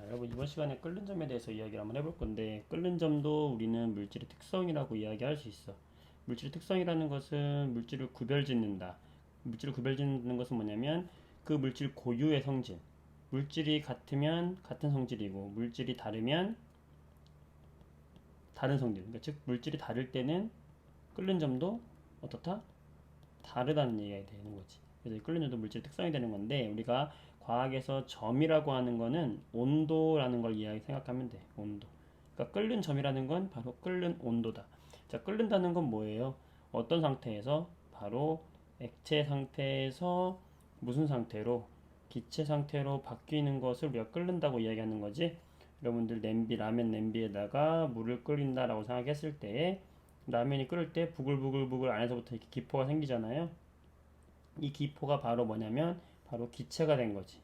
여러분 이번 시간에 끓는 점에 대해서 이야기를 한번 해볼 건데 끓는 점도 우리는 물질의 특성이라고 이야기할 수 있어. 물질의 특성이라는 것은 물질을 구별짓는다. 물질을 구별짓는 것은 뭐냐면 그 물질 고유의 성질. 물질이 같으면 같은 성질이고 물질이 다르면 다른 성질. 그러니까 즉 물질이 다를 때는 끓는 점도 어떻다? 다르다는 얘기가 되는 거지. 그래서 끓는 점도 물질의 특성이 되는 건데 우리가 과학에서 점이라고 하는 거는 온도라는 걸 이야기 생각하면 돼. 온도. 그러니까 끓는 점이라는 건 바로 끓는 온도다. 자, 끓는다는 건 뭐예요? 어떤 상태에서? 바로 액체 상태에서 무슨 상태로? 기체 상태로 바뀌는 것을 우리가 끓는다고 이야기하는 거지. 여러분들 냄비, 라면 냄비에다가 물을 끓인다라고 생각했을 때 라면이 끓을 때 부글부글부글 안에서부터 이렇게 기포가 생기잖아요. 이 기포가 바로 뭐냐면 바로 기체가 된 거지.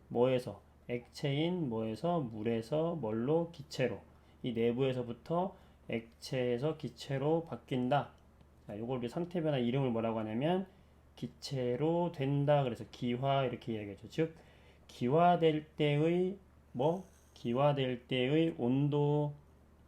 뭐에서? 액체인 뭐에서? 물에서 뭘로? 기체로. 이 내부에서부터 액체에서 기체로 바뀐다. 자, 요걸 우리 상태 변화 이름을 뭐라고 하냐면 기체로 된다. 그래서 기화 이렇게 이야기하죠. 즉 기화될 때의 뭐? 기화될 때의 온도,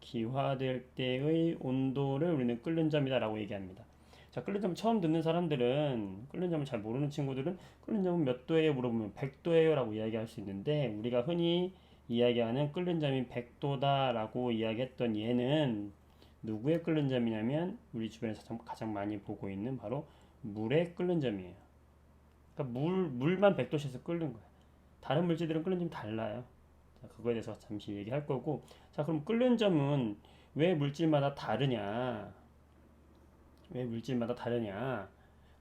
기화될 때의 온도를 우리는 끓는 점이다라고 얘기합니다. 자, 끓는 점 처음 듣는 사람들은, 끓는 점을 잘 모르는 친구들은 끓는 점은 몇 도예요? 물어보면 100도예요 라고 이야기할 수 있는데 우리가 흔히 이야기하는 끓는 점이 100도다 라고 이야기했던 얘는 누구의 끓는 점이냐면 우리 주변에서 가장 많이 보고 있는 바로 물의 끓는 점이에요. 그러니까 물만 100도씨에서 끓는 거예요. 다른 물질들은 끓는 점이 달라요. 자, 그거에 대해서 잠시 얘기할 거고. 자, 그럼 끓는 점은 왜 물질마다 다르냐? 왜 물질마다 다르냐?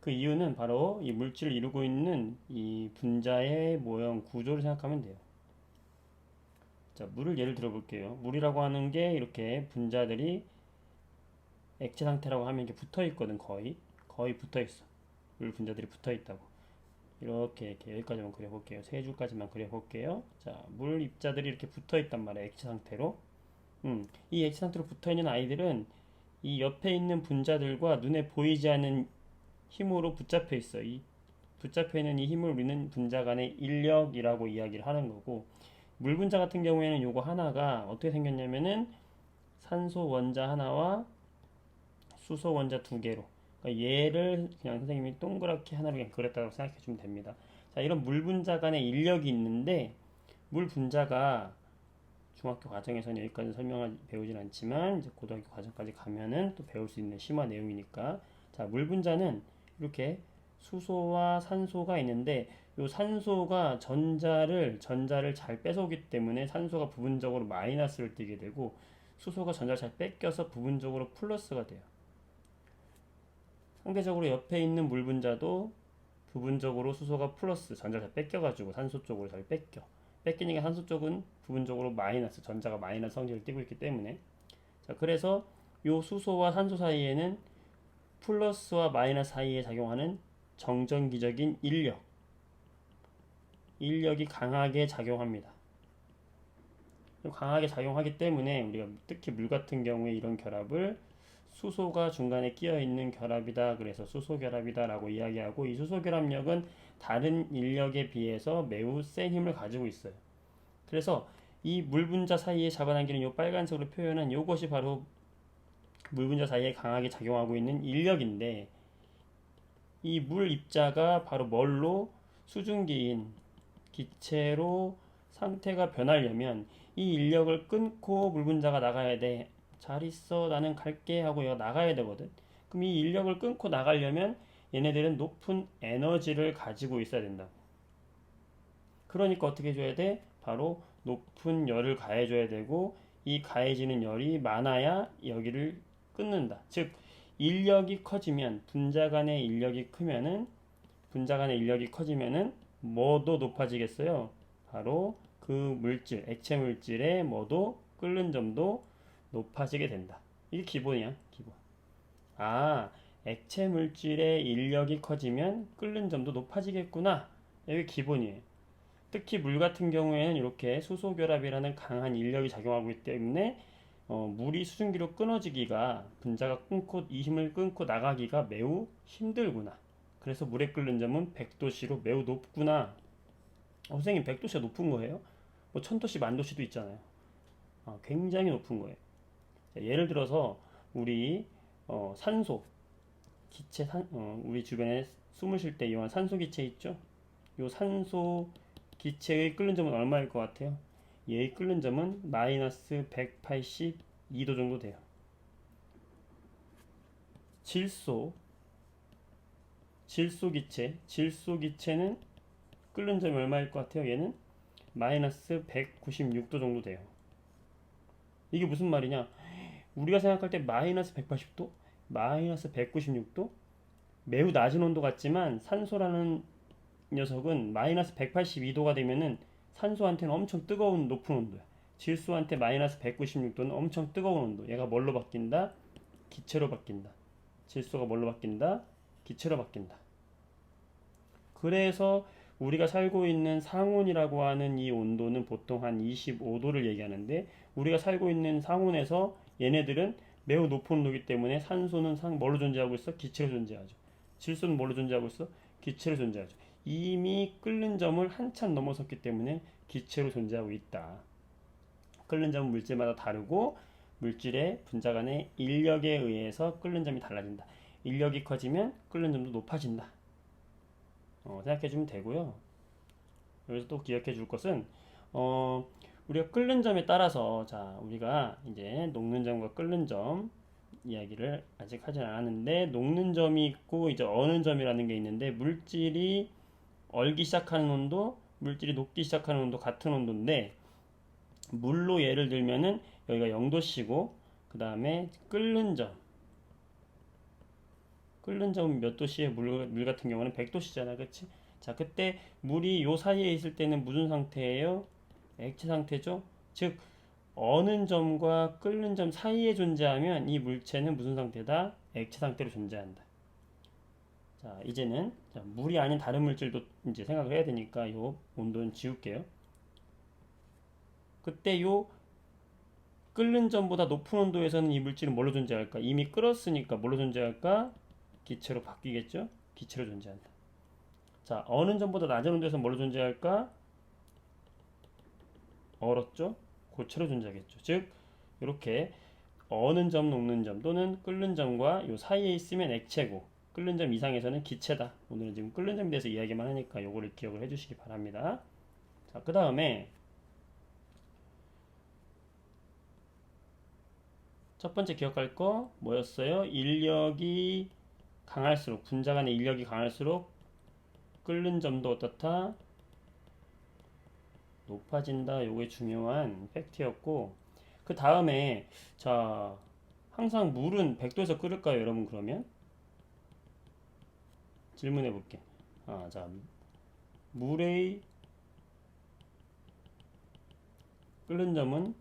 그 이유는 바로 이 물질을 이루고 있는 이 분자의 모형 구조를 생각하면 돼요. 자, 물을 예를 들어 볼게요. 물이라고 하는 게 이렇게 분자들이 액체 상태라고 하면 이렇게 붙어 있거든, 거의 붙어 있어. 물 분자들이 붙어 있다고. 이렇게 여기까지만 그려볼게요. 세 줄까지만 그려볼게요. 자, 물 입자들이 이렇게 붙어 있단 말이에요. 액체 상태로. 이 액체 상태로 붙어 있는 아이들은 이 옆에 있는 분자들과 눈에 보이지 않는 힘으로 붙잡혀 있어. 이 붙잡혀 있는 이 힘을 우리는 분자 간의 인력이라고 이야기를 하는 거고, 물 분자 같은 경우에는 요거 하나가 어떻게 생겼냐면은 산소 원자 하나와 수소 원자 두 개로. 그러니까 얘를 그냥 선생님이 동그랗게 하나로 그냥 그렸다고 생각해 주면 됩니다. 자, 이런 물 분자 간의 인력이 있는데 물 분자가 중학교 과정에서는 여기까지 설명을 배우진 않지만 이제 고등학교 과정까지 가면은 또 배울 수 있는 심화 내용이니까. 자, 물 분자는 이렇게 수소와 산소가 있는데 이 산소가 전자를 잘 뺏어오기 때문에 산소가 부분적으로 마이너스를 띠게 되고 수소가 전자를 잘 뺏겨서 부분적으로 플러스가 돼요. 상대적으로 옆에 있는 물 분자도 부분적으로 수소가 플러스 전자를 잘 뺏겨가지고 산소 쪽으로 잘 뺏기니까 산소 쪽은 부분적으로 마이너스 전자가 마이너스 성질을 띠고 있기 때문에. 자, 그래서 요 수소와 산소 사이에는 플러스와 마이너스 사이에 작용하는 정전기적인 인력이 강하게 작용합니다. 강하게 작용하기 때문에 우리가 특히 물 같은 경우에 이런 결합을 수소가 중간에 끼어 있는 결합이다. 그래서 수소 결합이다 라고 이야기하고, 이 수소 결합력은 다른 인력에 비해서 매우 센 힘을 가지고 있어요. 그래서 이 물 분자 사이에 잡아당기는 이 빨간색으로 표현한 이것이 바로 물 분자 사이에 강하게 작용하고 있는 인력인데, 이 물 입자가 바로 뭘로? 수증기인 기체로 상태가 변하려면 이 인력을 끊고 물 분자가 나가야 돼. 잘 있어, 나는 갈게 하고 얘가 나가야 되거든. 그럼 이 인력을 끊고 나가려면 얘네들은 높은 에너지를 가지고 있어야 된다. 그러니까 어떻게 해줘야 돼? 바로 높은 열을 가해줘야 되고, 이 가해지는 열이 많아야 여기를 끊는다. 즉 인력이 커지면, 분자 간의 인력이 커지면은 뭐도 높아지겠어요? 바로 그 물질, 액체 물질의 뭐도 끓는 점도 높아지게 된다. 이게 기본이야, 기본. 아, 액체 물질의 인력이 커지면 끓는 점도 높아지겠구나. 이게 기본이에요. 특히 물 같은 경우에는 이렇게 수소 결합이라는 강한 인력이 작용하고 있기 때문에 물이 수증기로 끊어지기가, 분자가 끊고 이 힘을 끊고 나가기가 매우 힘들구나. 그래서 물에 끓는 점은 100도씨로 매우 높구나. 선생님 100도씨가 높은 거예요? 뭐 1000도씨, 10,000도씨도 있잖아요. 굉장히 높은 거예요. 자, 예를 들어서 우리 산소 기체 우리 주변에 숨을 쉴 때 이용한 산소 기체 있죠? 요 산소 기체의 끓는 점은 얼마일 것 같아요? 얘의 끓는 점은 마이너스 182도 정도 돼요. 질소 기체는 끓는 점이 얼마일 것 같아요? 얘는 마이너스 196도 정도 돼요. 이게 무슨 말이냐? 우리가 생각할 때 마이너스 180도, 마이너스 196도, 매우 낮은 온도 같지만 산소라는 녀석은 마이너스 182도가 되면은 산소한테는 엄청 뜨거운 높은 온도야. 질소한테 마이너스 196도는 엄청 뜨거운 온도. 얘가 뭘로 바뀐다? 기체로 바뀐다. 질소가 뭘로 바뀐다? 기체로 바뀐다. 그래서 우리가 살고 있는 상온이라고 하는 이 온도는 보통 한 25도를 얘기하는데, 우리가 살고 있는 상온에서 얘네들은 매우 높은 온도이기 때문에 산소는 뭘로 존재하고 있어? 기체로 존재하죠. 질소는 뭘로 존재하고 있어? 기체로 존재하죠. 이미 끓는 점을 한참 넘어섰기 때문에 기체로 존재하고 있다. 끓는 점은 물질마다 다르고 물질의 분자 간의 인력에 의해서 끓는 점이 달라진다. 인력이 커지면 끓는 점도 높아진다. 생각해 주면 되고요. 여기서 또 기억해 줄 것은 우리가 끓는 점에 따라서, 자, 우리가 이제 녹는 점과 끓는 점 이야기를 아직 하진 않았는데, 녹는 점이 있고 이제 어는 점이라는 게 있는데, 물질이 얼기 시작하는 온도, 물질이 녹기 시작하는 온도 같은 온도인데, 물로 예를 들면은 여기가 0도씨고 그 다음에 끓는 점은 몇 도씨에 물 같은 경우는 100도씨잖아, 그치? 자, 그때 물이 요 사이에 있을 때는 무슨 상태예요? 액체 상태죠? 즉 어는 점과 끓는 점 사이에 존재하면 이 물체는 무슨 상태다? 액체 상태로 존재한다. 자, 이제는 물이 아닌 다른 물질도 이제 생각을 해야 되니까 요 온도는 지울게요. 그때 요 끓는 점보다 높은 온도에서는 이 물질은 뭘로 존재할까? 이미 끓었으니까 뭘로 존재할까? 기체로 바뀌겠죠? 기체로 존재한다. 자, 어는 점보다 낮은 온도에서 뭘로 존재할까? 얼었죠? 고체로 존재하겠죠. 즉 이렇게 어는 점, 녹는 점 또는 끓는 점과 요 사이에 있으면 액체고, 끓는 점 이상에서는 기체다. 오늘은 지금 끓는 점에 대해서 이야기만 하니까 요거를 기억을 해주시기 바랍니다. 자, 그 다음에 첫 번째 기억할 거 뭐였어요? 인력이 강할수록, 분자 간의 인력이 강할수록 끓는 점도 어떻다? 높아진다. 요게 중요한 팩트였고, 그 다음에 자, 항상 물은 100도에서 끓을까요, 여러분? 그러면 질문해 볼게. 자, 물의 끓는 점은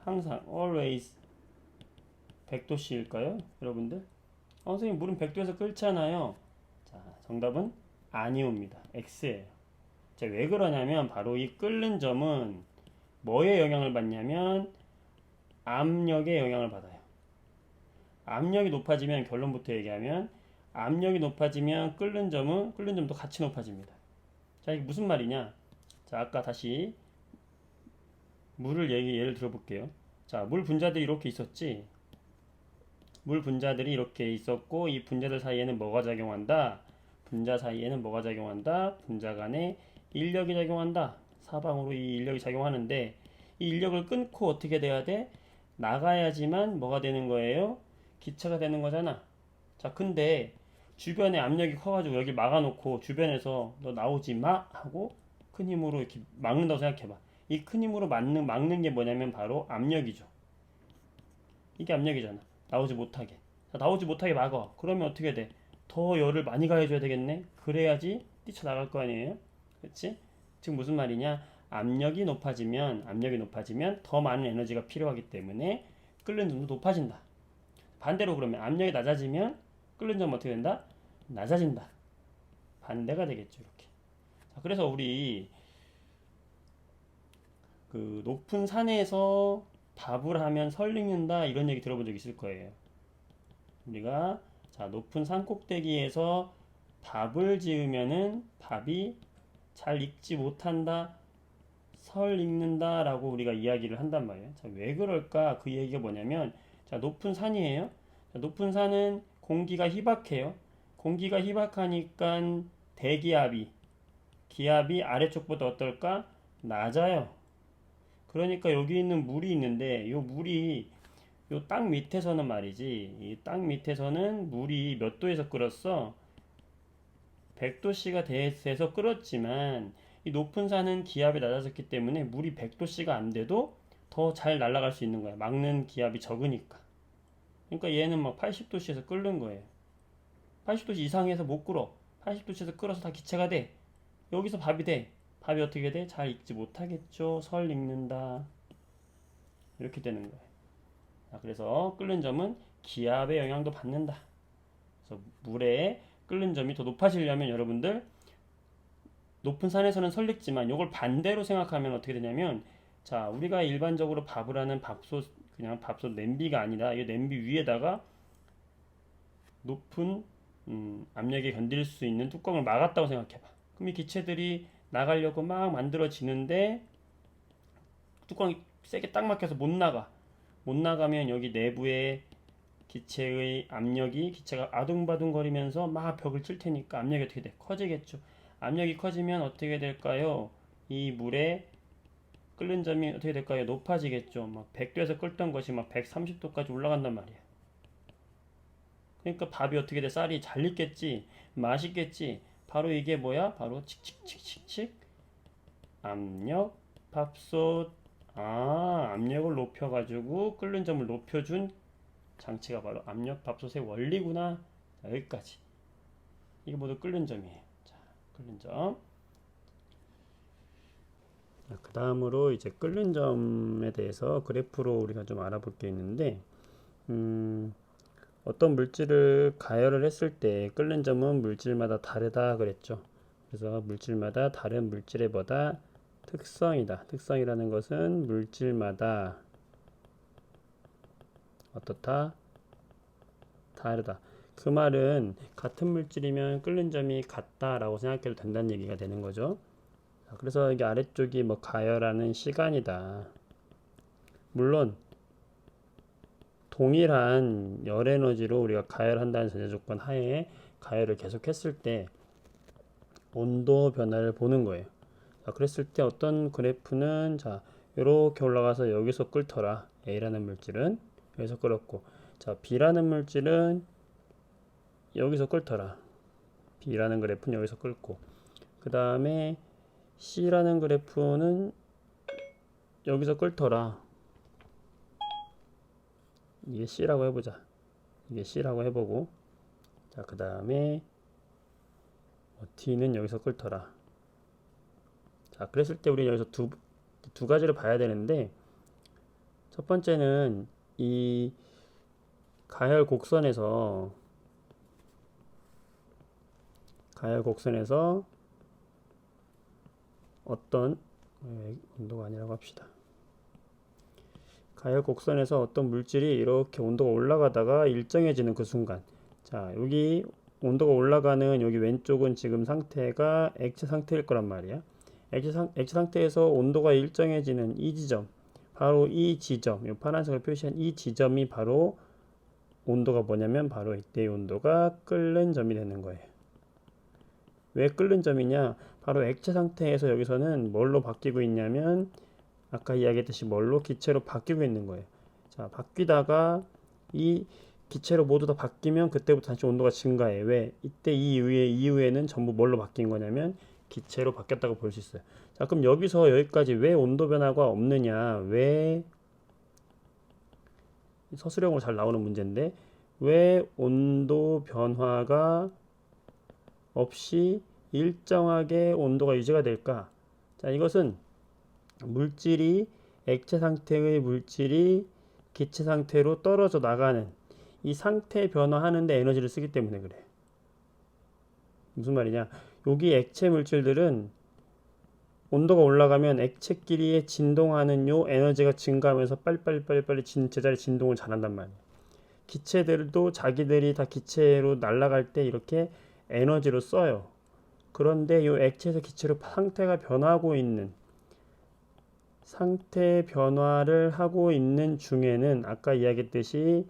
항상 always 100도씨일까요, 여러분들? 선생님, 물은 100도에서 끓잖아요. 자, 정답은 아니옵니다. X예요. 자, 왜 그러냐면 바로 이 끓는 점은 뭐에 영향을 받냐면 압력에 영향을 받아요. 압력이 높아지면, 결론부터 얘기하면 압력이 높아지면 끓는 점도 같이 높아집니다. 자, 이게 무슨 말이냐? 자, 아까 다시 물을 예를 들어볼게요. 자, 물 분자들이 이렇게 있었지. 물 분자들이 이렇게 있었고 이 분자들 사이에는 뭐가 작용한다? 분자 사이에는 뭐가 작용한다? 분자 간에 인력이 작용한다. 사방으로 이 인력이 작용하는데, 이 인력을 끊고 어떻게 돼야 돼? 나가야지만 뭐가 되는 거예요? 기체가 되는 거잖아. 자, 근데 주변에 압력이 커가지고 여기 막아놓고 주변에서 너 나오지 마 하고 큰 힘으로 이렇게 막는다고 생각해봐. 이 큰 힘으로 막는 게 뭐냐면 바로 압력이죠. 이게 압력이잖아. 나오지 못하게. 자, 나오지 못하게 막아. 그러면 어떻게 돼? 더 열을 많이 가해줘야 되겠네? 그래야지 뛰쳐나갈 거 아니에요? 그치? 지금 무슨 말이냐? 압력이 높아지면 더 많은 에너지가 필요하기 때문에 끓는 점도 높아진다. 반대로 그러면 압력이 낮아지면 끓는 점은 어떻게 된다? 낮아진다. 반대가 되겠죠, 이렇게. 자, 그래서 우리 그 높은 산에서 밥을 하면 설익는다, 이런 얘기 들어본 적 있을 거예요. 우리가 자, 높은 산 꼭대기에서 밥을 지으면은 밥이 잘 익지 못한다, 설 익는다 라고 우리가 이야기를 한단 말이에요. 자, 왜 그럴까? 그 얘기가 뭐냐면, 자, 높은 산이에요. 자, 높은 산은 공기가 희박해요. 공기가 희박하니까 대기압이, 기압이 아래쪽보다 어떨까? 낮아요. 그러니까 여기 있는 물이 있는데, 이 물이 요 땅 밑에서는 말이지, 이 땅 밑에서는 물이 몇 도에서 끓었어? 100도씨가 돼서 끓었지만 이 높은 산은 기압이 낮아졌기 때문에 물이 100도씨가 안 돼도 더 잘 날아갈 수 있는 거야. 막는 기압이 적으니까. 그러니까 얘는 막 80도씨에서 끓는 거예요. 80도씨 이상에서 못 끓어. 80도씨에서 끓어서 다 기체가 돼. 여기서 밥이 돼. 밥이 어떻게 돼? 잘 익지 못하겠죠. 설 익는다. 이렇게 되는 거예요. 자, 그래서 끓는 점은 기압의 영향도 받는다. 그래서 물에 끓는 점이 더 높아지려면 여러분들 높은 산에서는 설익지만 이걸 반대로 생각하면 어떻게 되냐면, 자, 우리가 일반적으로 밥을 하는 밥솥, 그냥 밥솥 냄비가 아니라 이 냄비 위에다가 높은 압력에 견딜 수 있는 뚜껑을 막았다고 생각해봐. 그럼 이 기체들이 나가려고 막 만들어지는데 뚜껑이 세게 딱 막혀서 못 나가. 못 나가면 여기 내부에 기체의 압력이, 기체가 아둥바둥거리면서 막 벽을 칠 테니까 압력이 어떻게 돼? 커지겠죠. 압력이 커지면 어떻게 될까요? 이 물에 끓는 점이 어떻게 될까요? 높아지겠죠. 막 100도에서 끓던 것이 막 130도까지 올라간단 말이야. 그러니까 밥이 어떻게 돼? 쌀이 잘 익겠지, 맛있겠지. 바로 이게 뭐야? 바로 칙칙칙칙칙 압력 밥솥. 아, 압력을 높여가지고 끓는 점을 높여준 장치가 바로 압력 밥솥의 원리구나. 자, 여기까지. 이게 모두 끓는 점이에요. 자, 끓는 점. 그 다음으로 이제 끓는 점에 대해서 그래프로 우리가 좀 알아볼 게 있는데, 어떤 물질을 가열을 했을 때 끓는 점은 물질마다 다르다 그랬죠. 그래서 물질마다 다른 물질의 뭐다? 특성이다. 특성이라는 것은 물질마다 어떻다? 다르다. 그 말은 같은 물질이면 끓는 점이 같다라고 생각해도 된다는 얘기가 되는 거죠. 그래서 이게 아래쪽이 뭐 가열하는 시간이다. 물론 동일한 열 에너지로 우리가 가열한다는 전제 조건 하에 가열을 계속했을 때 온도 변화를 보는 거예요. 자, 그랬을 때 어떤 그래프는 자, 이렇게 올라가서 여기서 끓더라. A라는 물질은 여기서 끓었고, 자, B라는 물질은 여기서 끓더라. B라는 그래프는 여기서 끓고, 그 다음에 C라는 그래프는 여기서 끓더라. 이게 C라고 해보자. 이게 C라고 해보고, 자, 그 다음에 D는 여기서 끓더라. 자, 그랬을 때 우리 여기서 두 가지를 봐야 되는데, 첫 번째는 이 가열 곡선에서 어떤 온도가 아니라고 합시다. 가열 곡선에서 어떤 물질이 이렇게 온도가 올라가다가 일정해지는 그 순간, 자, 여기 온도가 올라가는 여기 왼쪽은 지금 상태가 액체 상태일 거란 말이야. 액체 상태에서 온도가 일정해지는 이 지점, 바로 이 지점, 이 파란색으로 표시한 이 지점이 바로 온도가 뭐냐면 바로 이때의 온도가 끓는 점이 되는 거예요. 왜 끓는 점이냐? 바로 액체 상태에서 여기서는 뭘로 바뀌고 있냐면 아까 이야기했듯이 뭘로? 기체로 바뀌고 있는 거예요. 자, 바뀌다가 이 기체로 모두 다 바뀌면 그때부터 다시 온도가 증가해. 왜? 이때 이후에는 전부 뭘로 바뀐 거냐면 기체로 바뀌었다고 볼 수 있어요. 자, 그럼 여기서 여기까지 왜 온도 변화가 없느냐? 왜 서술형으로 잘 나오는 문제인데 왜 온도 변화가 없이 일정하게 온도가 유지가 될까? 자, 이것은 물질이 액체 상태의 물질이 기체 상태로 떨어져 나가는 이 상태 변화하는데 에너지를 쓰기 때문에 그래. 무슨 말이냐? 여기 액체 물질들은 온도가 올라가면 액체끼리의 진동하는 요 에너지가 증가하면서 빨리빨리 제자리 진동을 잘한단 말이야. 기체들도 자기들이 다 기체로 날아갈 때 이렇게 에너지로 써요. 그런데 이 액체에서 기체로 상태가 변하고 있는 상태 변화를 하고 있는 중에는 아까 이야기했듯이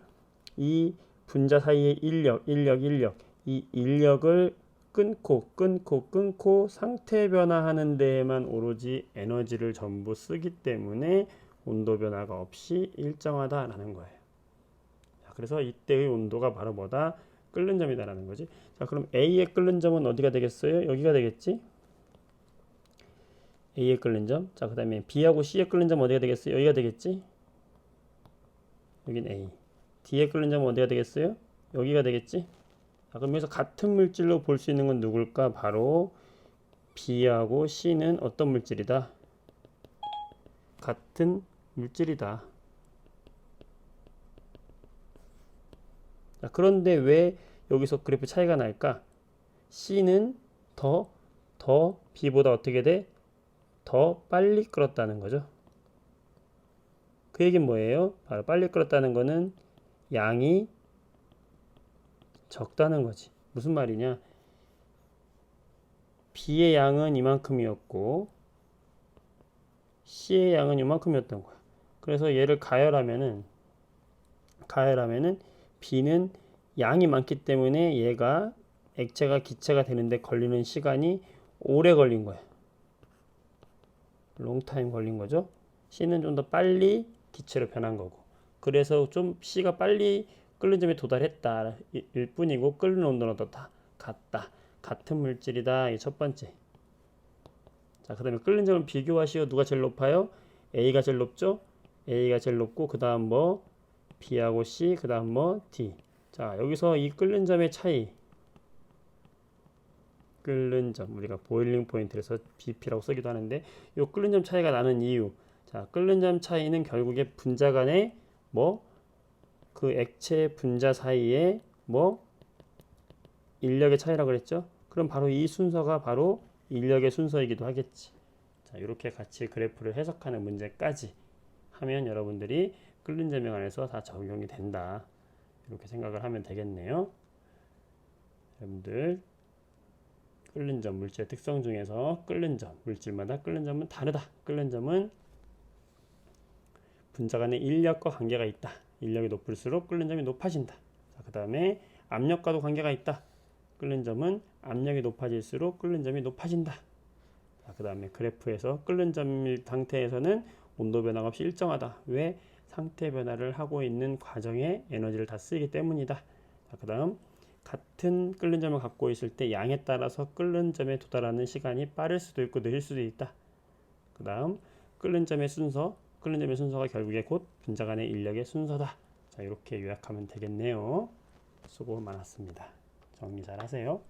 이 분자 사이의 인력, 이 인력을 끊고 상태 변화하는 데에만 오로지 에너지를 전부 쓰기 때문에 온도 변화가 없이 일정하다라는 거예요. 자, 그래서 이때의 온도가 바로 뭐다? 끓는 점이다라는 거지. 자, 그럼 A의 끓는 점은 어디가 되겠어요? 여기가 되겠지? A의 끓는 점. 자, 그 다음에 B하고 C의 끓는 점 어디가 되겠어요? 여기가 되겠지? 여긴 A. D의 끓는 점은 어디가 되겠어요? 여기가 되겠지? 자, 그럼 여기서 같은 물질로 볼 수 있는 건 누굴까? 바로 B하고 C는 어떤 물질이다? 같은 물질이다. 자, 그런데 왜 여기서 그래프 차이가 날까? C는 더 B보다 어떻게 돼? 더 빨리 끓었다는 거죠. 그 얘기는 뭐예요? 바로 빨리 끓었다는 거는 양이 적다는 거지. 무슨 말이냐? B의 양은 이만큼이었고 C의 양은 이만큼이었던 거야. 그래서 얘를 가열하면은 B는 양이 많기 때문에 얘가 액체가 기체가 되는데 걸리는 시간이 오래 걸린 거야. 롱타임 걸린 거죠. C는 좀 더 빨리 기체로 변한 거고. 그래서 좀 C가 빨리 끓는 점에 도달했다 일 뿐이고 끓는 온도는 어떻다? 같다. 같은 물질이다. 이 첫 번째. 자, 그 다음에 끓는 점을 비교하시오. 누가 제일 높아요? A가 제일 높죠? A가 제일 높고 그 다음 뭐 B하고 C, 그 다음 뭐 D. 자, 여기서 이 끓는 점의 차이, 끓는 점, 우리가 보일링 포인트에서 BP라고 쓰기도 하는데 이 끓는 점 차이가 나는 이유. 자, 끓는 점 차이는 결국에 분자 간의 뭐 그 액체 분자 사이에 뭐 인력의 차이라고 그랬죠? 그럼 바로 이 순서가 바로 인력의 순서이기도 하겠지. 자, 이렇게 같이 그래프를 해석하는 문제까지 하면 여러분들이 끓는 점에 관해서 다 적용이 된다. 이렇게 생각을 하면 되겠네요. 여러분들 끓는 점 물질의 특성 중에서 끓는 점 물질마다 끓는 점은 다르다. 끓는 점은 분자 간의 인력과 관계가 있다. 인력이 높을수록 끓는 점이 높아진다. 그 다음에 압력과도 관계가 있다. 끓는 점은 압력이 높아질수록 끓는 점이 높아진다. 그 다음에 그래프에서 끓는 점 상태에서는 온도 변화가 없이 일정하다. 왜? 상태 변화를 하고 있는 과정에 에너지를 다 쓰기 때문이다. 그 다음 같은 끓는 점을 갖고 있을 때 양에 따라서 끓는 점에 도달하는 시간이 빠를 수도 있고 느릴 수도 있다. 그 다음 끓는 점의 순서가 결국에 곧 분자 간의 인력의 순서다. 자, 이렇게 요약하면 되겠네요. 수고 많았습니다. 정리 잘 하세요.